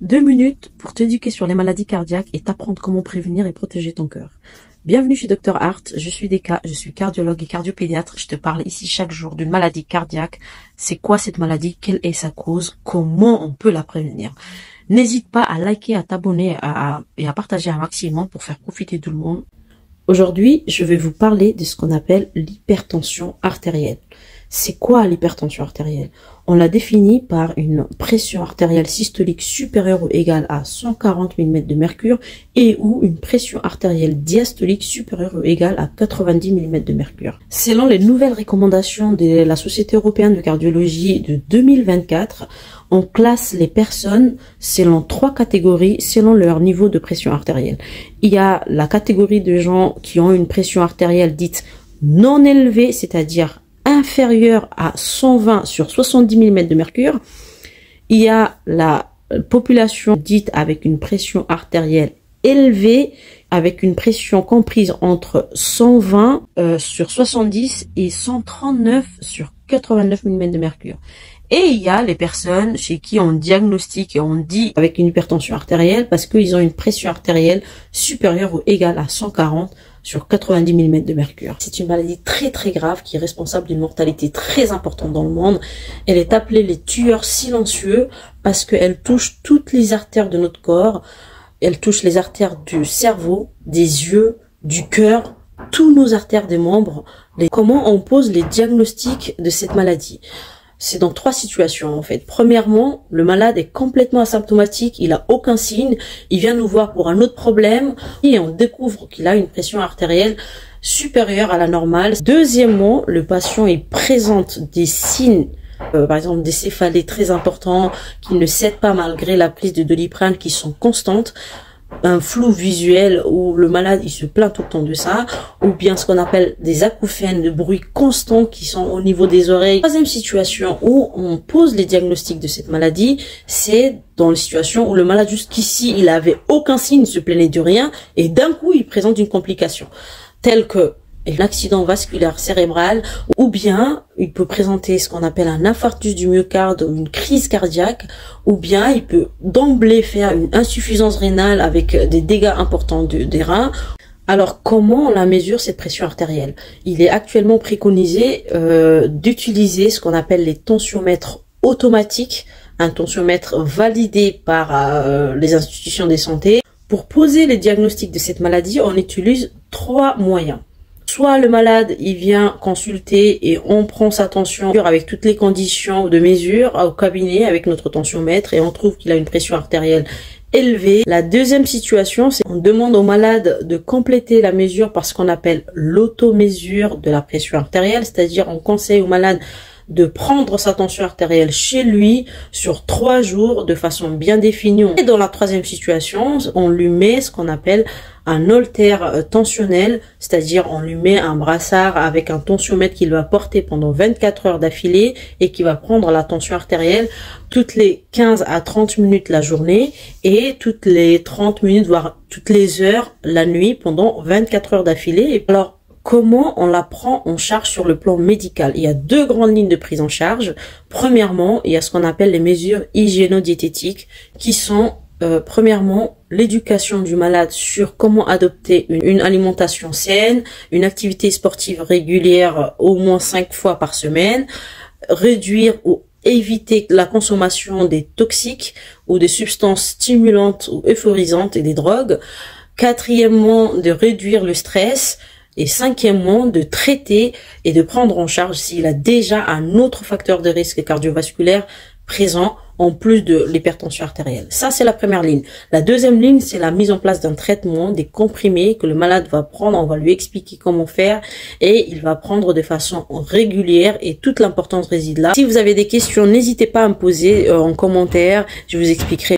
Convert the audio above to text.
2 minutes pour t'éduquer sur les maladies cardiaques et t'apprendre comment prévenir et protéger ton cœur. Bienvenue chez Dr Hart, je suis Deka, je suis cardiologue et cardiopédiatre. Je te parle ici chaque jour d'une maladie cardiaque. C'est quoi cette maladie? Quelle est sa cause? Comment on peut la prévenir? N'hésite pas à liker, à t'abonner et à partager un maximum pour faire profiter tout le monde. Aujourd'hui, je vais vous parler de ce qu'on appelle l'hypertension artérielle. C'est quoi l'hypertension artérielle? On la définit par une pression artérielle systolique supérieure ou égale à 140 mm de mercure et ou une pression artérielle diastolique supérieure ou égale à 90 mm de mercure. Selon les nouvelles recommandations de la Société européenne de cardiologie de 2024, on classe les personnes selon 3 catégories selon leur niveau de pression artérielle. Il y a la catégorie de gens qui ont une pression artérielle dite non élevée, c'est-à-dire inférieure à 120 sur 70 mm de mercure. Il y a la population dite avec une pression artérielle élevée, avec une pression comprise entre 120 sur 70 et 139 sur 89 mm de mercure. Et il y a les personnes chez qui on diagnostique et on dit avec une hypertension artérielle parce qu'ils ont une pression artérielle supérieure ou égale à 140 sur 90 mm de mercure. C'est une maladie très très grave qui est responsable d'une mortalité très importante dans le monde. Elle est appelée les tueurs silencieux parce qu'elle touche toutes les artères de notre corps. Elle touche les artères du cerveau, des yeux, du cœur, tous nos artères des membres. Comment on pose les diagnostics de cette maladie? C'est dans 3 situations en fait. Premièrement, le malade est complètement asymptomatique, il a aucun signe, il vient nous voir pour un autre problème et on découvre qu'il a une pression artérielle supérieure à la normale. Deuxièmement, le patient il présente des signes, par exemple des céphalées très importants qui ne cèdent pas malgré la prise de Doliprane qui sont constantes. Un flou visuel où le malade il se plaint tout le temps de ça, ou bien ce qu'on appelle des acouphènes de bruit constant qui sont au niveau des oreilles. Troisième situation où on pose les diagnostics de cette maladie, c'est dans les situations où le malade jusqu'ici il avait aucun signe, il se plaignait de rien et d'un coup il présente une complication telle que un accident vasculaire cérébral, ou bien il peut présenter ce qu'on appelle un infarctus du myocarde ou une crise cardiaque, ou bien il peut d'emblée faire une insuffisance rénale avec des dégâts importants des reins. Alors comment on la mesure cette pression artérielle? Il est actuellement préconisé d'utiliser ce qu'on appelle les tensiomètres automatiques, un tensiomètre validé par les institutions de santé. Pour poser les diagnostics de cette maladie, on utilise 3 moyens. Soit le malade, il vient consulter et on prend sa tension avec toutes les conditions de mesure au cabinet avec notre tensiomètre et on trouve qu'il a une pression artérielle élevée. La deuxième situation, c'est qu'on demande au malade de compléter la mesure par ce qu'on appelle l'automesure de la pression artérielle, c'est-à-dire on conseille au malade de prendre sa tension artérielle chez lui sur 3 jours de façon bien définie. Et dans la troisième situation, on lui met ce qu'on appelle un holter tensionnel, c'est-à-dire on lui met un brassard avec un tensiomètre qu'il va porter pendant 24 heures d'affilée et qui va prendre la tension artérielle toutes les 15 à 30 minutes la journée et toutes les 30 minutes voire toutes les heures la nuit pendant 24 heures d'affilée. Alors comment on la prend en charge sur le plan médical? Il y a 2 grandes lignes de prise en charge. Premièrement, il y a ce qu'on appelle les mesures hygiéno-diététiques qui sont premièrement l'éducation du malade sur comment adopter une alimentation saine, une activité sportive régulière au moins 5 fois par semaine, réduire ou éviter la consommation des toxiques ou des substances stimulantes ou euphorisantes et des drogues. Quatrièmement, de réduire le stress. Et cinquièmement, de traiter et de prendre en charge s'il a déjà un autre facteur de risque cardiovasculaire présent en plus de l'hypertension artérielle. Ça, c'est la première ligne. La deuxième ligne, c'est la mise en place d'un traitement, des comprimés que le malade va prendre. On va lui expliquer comment faire et il va prendre de façon régulière et toute l'importance réside là. Si vous avez des questions, n'hésitez pas à me poser en commentaire. Je vous expliquerai.